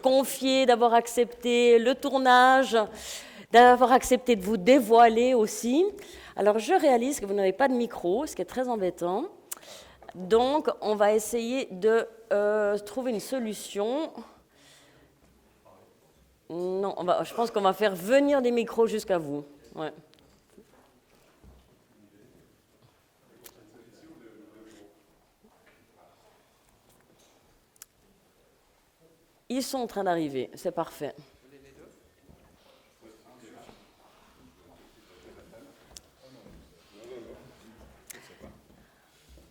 confié, d'avoir accepté le tournage, d'avoir accepté de vous dévoiler aussi. Alors, je réalise que vous n'avez pas de micro, ce qui est très embêtant. Donc, on va essayer de trouver une solution. Non, je pense qu'on va faire venir des micros jusqu'à vous. Ouais. Ils sont en train d'arriver, c'est parfait.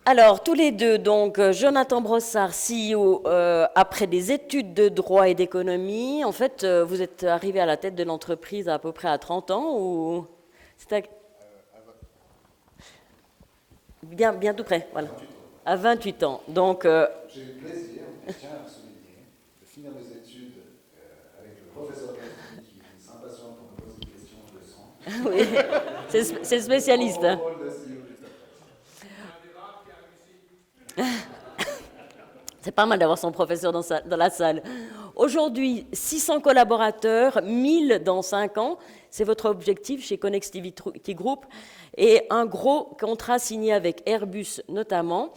Alors, tous les deux, donc Jonathan Brossard, CEO, après des études de droit et d'économie, en fait, vous êtes arrivé à la tête de l'entreprise à peu près à 30 ans ou bien tout près, voilà. À 28 ans. Donc, j'ai eu le plaisir, je tiens à le souligner, de finir mes études avec le professeur Gasly qui s'impatiente pour me poser une question de sang. oui, c'est le spécialiste. Hein. C'est pas mal d'avoir son professeur dans la salle. Aujourd'hui, 600 collaborateurs, 1000 dans 5 ans. C'est votre objectif chez Connectivity Group. Et un gros contrat signé avec Airbus notamment.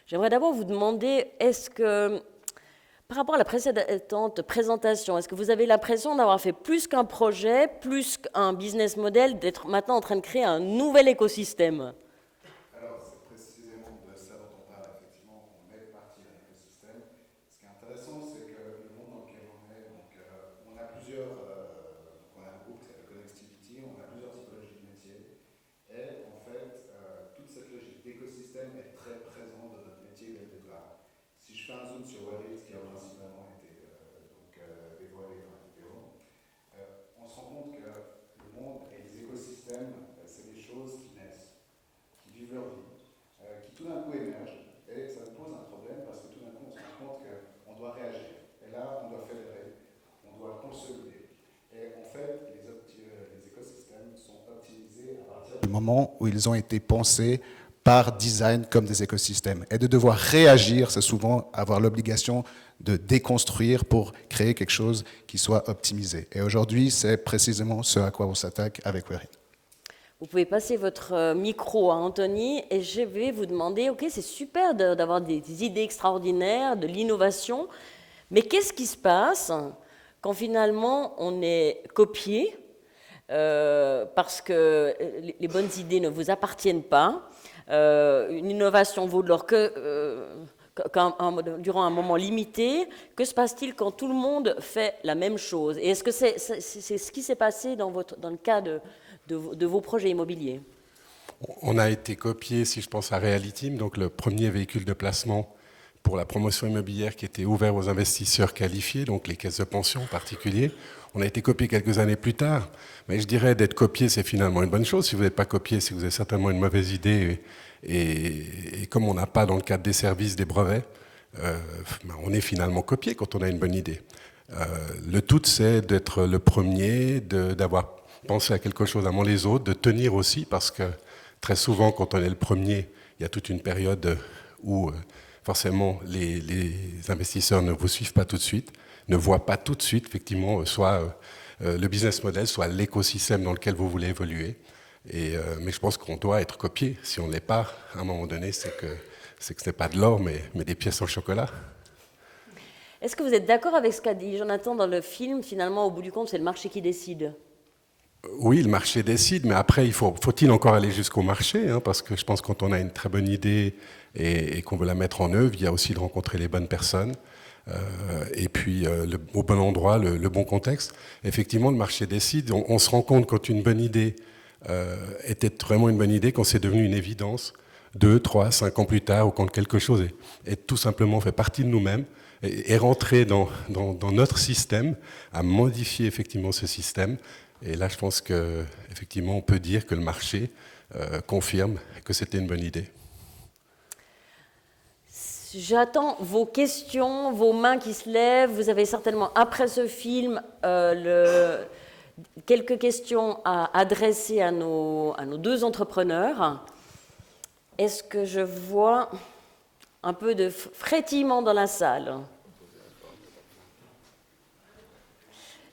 J'aimerais d'abord vous demander, est-ce que, par rapport à la précédente présentation, est-ce que vous avez l'impression d'avoir fait plus qu'un projet, plus qu'un business model, d'être maintenant en train de créer un nouvel écosystème ? Alors, c'est précisément de ça dont on parle, effectivement, on est parti d'un écosystème. Ce qui est intéressant, c'est que le monde dans lequel on est, donc, on a plusieurs, on a un groupe qui s'appelle Connectivity, on a plusieurs typologies de métiers, et en fait, toute cette logique d'écosystème est très présente dans notre métier dès le départ. Si je fais un zoom sur Wallet, qui a principalement été dévoilé dans la vidéo, on se rend compte que le monde et les écosystèmes, c'est des choses qui naissent, qui vivent leur vie, qui tout d'un coup émergent, et ça nous pose un problème parce que tout d'un coup on se rend compte qu'on doit réagir. Et là, on doit fédérer, on doit consolider. Et en fait, les écosystèmes sont optimisés à partir du moment où ils ont été pensés par design comme des écosystèmes. Et de devoir réagir, c'est souvent avoir l'obligation de déconstruire pour créer quelque chose qui soit optimisé. Et aujourd'hui, c'est précisément ce à quoi on s'attaque avec Werin. Vous pouvez passer votre micro à Anthony et je vais vous demander, ok, c'est super d'avoir des idées extraordinaires, de l'innovation, mais qu'est-ce qui se passe quand finalement on est copié parce que les bonnes idées ne vous appartiennent pas, une innovation vaut de l'or durant un moment limité. Que se passe-t-il quand tout le monde fait la même chose? Et est-ce que c'est ce qui s'est passé dans le cas de vos projets immobiliers? On a été copié, si je pense à Realiteam, donc le premier véhicule de placement pour la promotion immobilière qui était ouvert aux investisseurs qualifiés, donc les caisses de pension en particulier. On a été copié quelques années plus tard, mais je dirais d'être copié, c'est finalement une bonne chose. Si vous n'êtes pas copié, c'est que vous avez certainement une mauvaise idée. Et comme on n'a pas, dans le cadre des services, des brevets, on est finalement copié quand on a une bonne idée. Le tout, c'est d'être le premier, d'avoir pensé à quelque chose avant les autres, de tenir aussi, parce que très souvent, quand on est le premier, il y a toute une période où forcément les investisseurs ne vous suivent pas tout de suite, ne voient pas tout de suite, effectivement, soit le business model, soit l'écosystème dans lequel vous voulez évoluer. Mais je pense qu'on doit être copié. Si on ne l'est pas, à un moment donné, c'est que ce n'est pas de l'or, mais des pièces en chocolat. Est-ce que vous êtes d'accord avec ce qu'a dit Jonathan dans le film? Finalement, au bout du compte, c'est le marché qui décide. Oui, le marché décide, mais après, faut-il encore aller jusqu'au marché, hein, parce que je pense que quand on a une très bonne idée et qu'on veut la mettre en œuvre, il y a aussi de rencontrer les bonnes personnes, et puis au bon endroit, le bon contexte. Effectivement, le marché décide. On se rend compte quand une bonne idée était vraiment une bonne idée, quand c'est devenu une évidence, 2, 3, 5 ans plus tard, ou quand quelque chose est tout simplement fait partie de nous-mêmes, et rentrer dans notre système, à modifier effectivement ce système. Et là, je pense qu'effectivement, on peut dire que le marché confirme que c'était une bonne idée. J'attends vos questions, vos mains qui se lèvent. Vous avez certainement, après ce film, quelques questions à adresser à nos deux entrepreneurs. Est-ce que je vois un peu de frétillement dans la salle?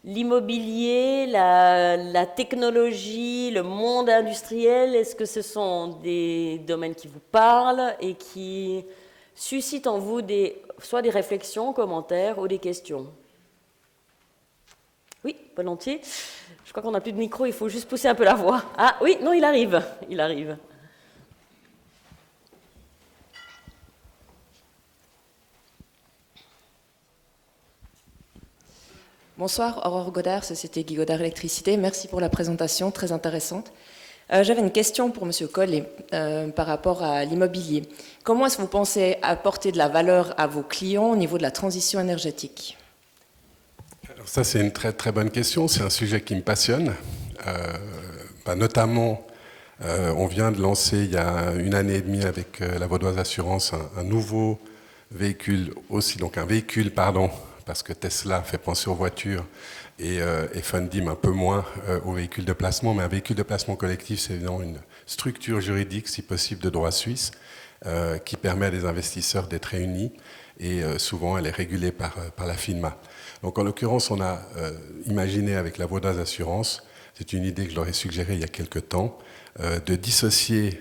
l'immobilier, la technologie, le monde industriel, est-ce que ce sont des domaines qui vous parlent et qui suscitent en vous soit des réflexions, commentaires ou des questions? Oui, volontiers. Je crois qu'on n'a plus de micro, il faut juste pousser un peu la voix. Ah oui, non, il arrive, il arrive. Bonsoir, Aurore Godard, Société Guy Godard Électricité. Merci pour la présentation, très intéressante. J'avais une question pour M. Collet par rapport à l'immobilier. Comment est-ce que vous pensez apporter de la valeur à vos clients au niveau de la transition énergétique? Alors ça, c'est une très très bonne question. C'est un sujet qui me passionne. Notamment, on vient de lancer il y a 1 année et demie avec la Vaudoise Assurance un nouveau véhicule aussi, donc un véhicule, parce que Tesla fait penser aux voitures et Fundim un peu moins aux véhicules de placement, mais un véhicule de placement collectif, c'est évidemment une structure juridique, si possible, de droit suisse, qui permet à des investisseurs d'être réunis, et souvent elle est régulée par la FINMA. Donc en l'occurrence, on a imaginé avec la Vaudoise Assurance, c'est une idée que je leur ai suggérée il y a quelque temps, de dissocier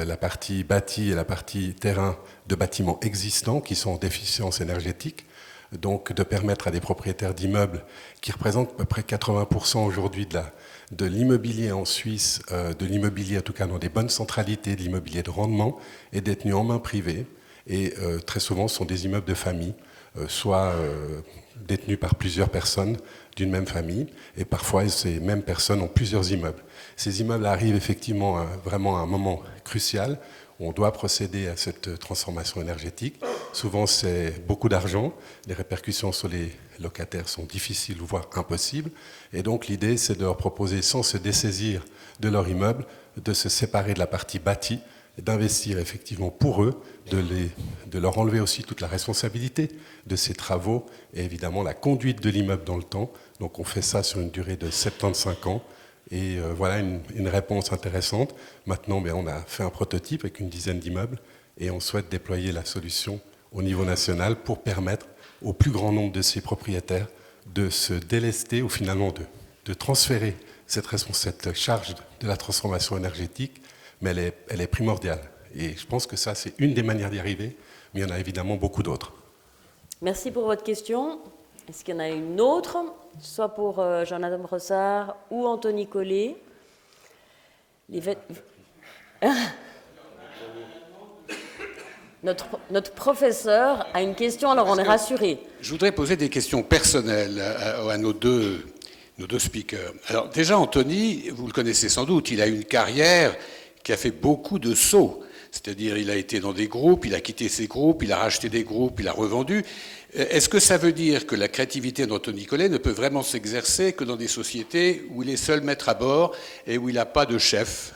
la partie bâtie et la partie terrain de bâtiments existants qui sont en déficience énergétique, donc de permettre à des propriétaires d'immeubles qui représentent à peu près 80% aujourd'hui de l'immobilier en Suisse, de l'immobilier en tout cas dans des bonnes centralités, de l'immobilier de rendement, est détenu en main privée, et très souvent ce sont des immeubles de famille, soit détenus par plusieurs personnes d'une même famille, et parfois ces mêmes personnes ont plusieurs immeubles. Ces immeubles arrivent effectivement vraiment à un moment crucial où on doit procéder à cette transformation énergétique. Souvent c'est beaucoup d'argent, les répercussions sur les locataires sont difficiles voire impossibles, et donc l'idée c'est de leur proposer, sans se dessaisir de leur immeuble, de se séparer de la partie bâtie, d'investir effectivement pour eux, de leur enlever aussi toute la responsabilité de ces travaux et évidemment la conduite de l'immeuble dans le temps. Donc on fait ça sur une durée de 75 ans, et voilà une réponse intéressante. Maintenant, on a fait un prototype avec une dizaine d'immeubles et on souhaite déployer la solution au niveau national pour permettre au plus grand nombre de ces propriétaires de se délester ou finalement de transférer cette charge de la transformation énergétique, mais elle est primordiale. Et je pense que ça, c'est une des manières d'y arriver, mais il y en a évidemment beaucoup d'autres. Merci pour votre question. Est-ce qu'il y en a une autre, soit pour Jean-Adam Brossard ou Anthony Collet? Notre professeur a une question, alors on est rassuré. Je voudrais poser des questions personnelles à nos deux speakers. Alors déjà, Anthony, vous le connaissez sans doute, il a une carrière qui a fait beaucoup de sauts. C'est-à-dire, il a été dans des groupes, il a quitté ses groupes, il a racheté des groupes, il a revendu. Est-ce que ça veut dire que la créativité d'Anthony Collet ne peut vraiment s'exercer que dans des sociétés où il est seul maître à bord et où il n'a pas de chef?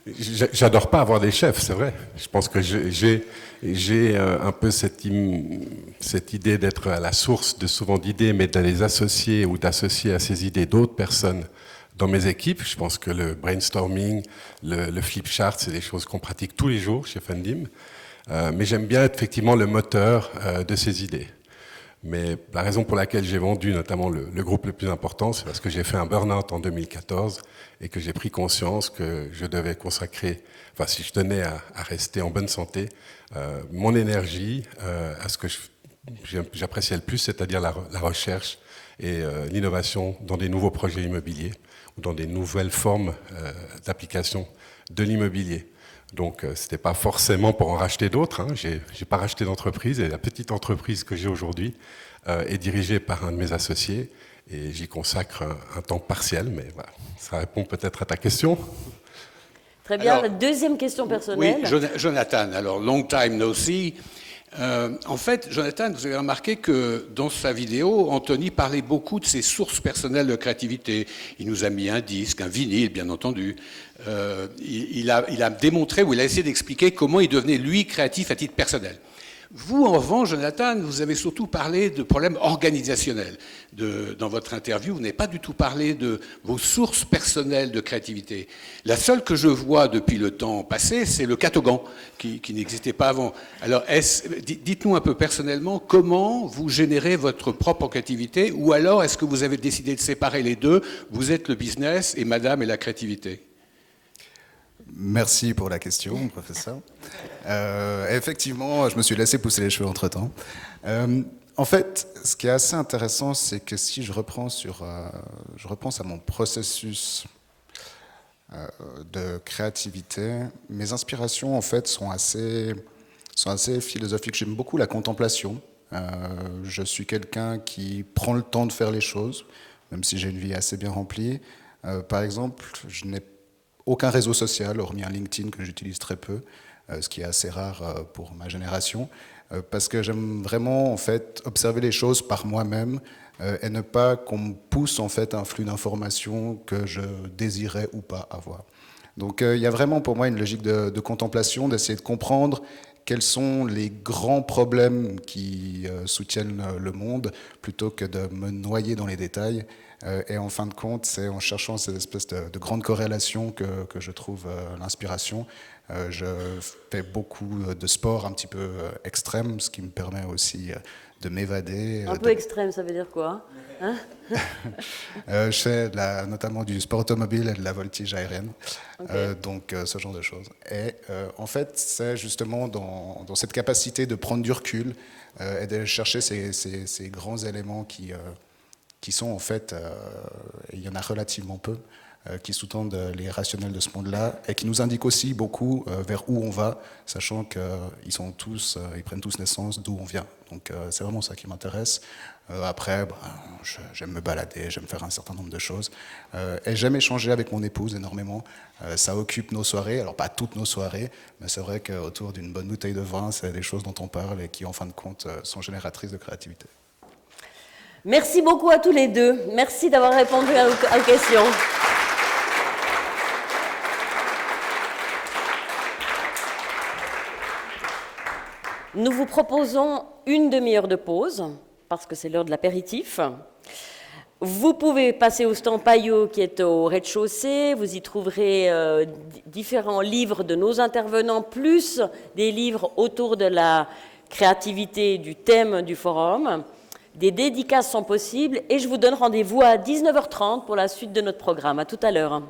J'adore pas avoir des chefs, c'est vrai. Je pense que j'ai un peu cette idée d'être à la source de souvent d'idées, mais de les associer ou d'associer à ces idées d'autres personnes dans mes équipes. Je pense que le brainstorming, le flip chart, c'est des choses qu'on pratique tous les jours chez Fundim. Mais j'aime bien être effectivement le moteur de ces idées. Mais la raison pour laquelle j'ai vendu notamment le groupe le plus important, c'est parce que j'ai fait un burn-out en 2014 et que j'ai pris conscience que je devais consacrer, enfin si je tenais à rester en bonne santé, mon énergie à ce que j'appréciais le plus, c'est-à-dire la recherche et l'innovation dans des nouveaux projets immobiliers ou dans des nouvelles formes d'application de l'immobilier. Donc, ce n'était pas forcément pour en racheter d'autres. Je n'ai pas racheté d'entreprise, et la petite entreprise que j'ai aujourd'hui est dirigée par un de mes associés, et j'y consacre un temps partiel, mais voilà, ça répond peut-être à ta question. Très bien, alors, la deuxième question personnelle. Oui, Jonathan, alors, long time no see. En fait, Jonathan, vous avez remarqué que dans sa vidéo, Anthony parlait beaucoup de ses sources personnelles de créativité. Il nous a mis un disque, un vinyle, bien entendu. Il a démontré, ou il a essayé d'expliquer comment il devenait, lui, créatif à titre personnel. Vous, en revanche, Jonathan, vous avez surtout parlé de problèmes organisationnels. Dans votre interview, vous n'avez pas du tout parlé de vos sources personnelles de créativité. La seule que je vois depuis le temps passé, c'est le catogan, qui n'existait pas avant. Alors, dites-nous un peu personnellement comment vous générez votre propre créativité, ou alors est-ce que vous avez décidé de séparer les deux? Vous êtes le business et madame est la créativité. Merci pour la question, professeur. Effectivement, je me suis laissé pousser les cheveux entre-temps. En fait, ce qui est assez intéressant, c'est que si je repense à mon processus de créativité, mes inspirations, en fait, sont assez philosophiques. J'aime beaucoup la contemplation. Je suis quelqu'un qui prend le temps de faire les choses, même si j'ai une vie assez bien remplie. Par exemple, je n'ai aucun réseau social, hormis un LinkedIn que j'utilise très peu, ce qui est assez rare pour ma génération, parce que j'aime vraiment en fait observer les choses par moi-même et ne pas qu'on me pousse en fait un flux d'informations que je désirais ou pas avoir. Donc il y a vraiment pour moi une logique de contemplation, d'essayer de comprendre quels sont les grands problèmes qui soutiennent le monde, plutôt que de me noyer dans les détails. Et en fin de compte, c'est en cherchant ces espèces de grandes corrélations que je trouve l'inspiration. Je fais beaucoup de sport un petit peu extrême, ce qui me permet aussi de m'évader. Un peu extrême, ça veut dire quoi, hein? Je fais notamment du sport automobile et de la voltige aérienne, Okay. donc ce genre de choses. Et en fait, c'est justement dans cette capacité de prendre du recul et de chercher ces grands éléments qui sont en fait, il y en a relativement peu, qui sous-tendent les rationnels de ce monde-là et qui nous indiquent aussi beaucoup vers où on va, sachant qu'ils prennent tous naissance d'où on vient. Donc c'est vraiment ça qui m'intéresse. Après, j'aime me balader, j'aime faire un certain nombre de choses. Et j'aime échanger avec mon épouse énormément. Ça occupe nos soirées, alors pas toutes nos soirées, mais c'est vrai qu'autour d'une bonne bouteille de vin, c'est des choses dont on parle et qui, en fin de compte, sont génératrices de créativité. Merci beaucoup à tous les deux. Merci d'avoir répondu aux questions. Nous vous proposons une demi-heure de pause, parce que c'est l'heure de l'apéritif. Vous pouvez passer au stand Payot qui est au rez-de-chaussée. Vous y trouverez différents livres de nos intervenants, plus des livres autour de la créativité du thème du forum. Des dédicaces sont possibles et je vous donne rendez-vous à 19h30 pour la suite de notre programme. À tout à l'heure.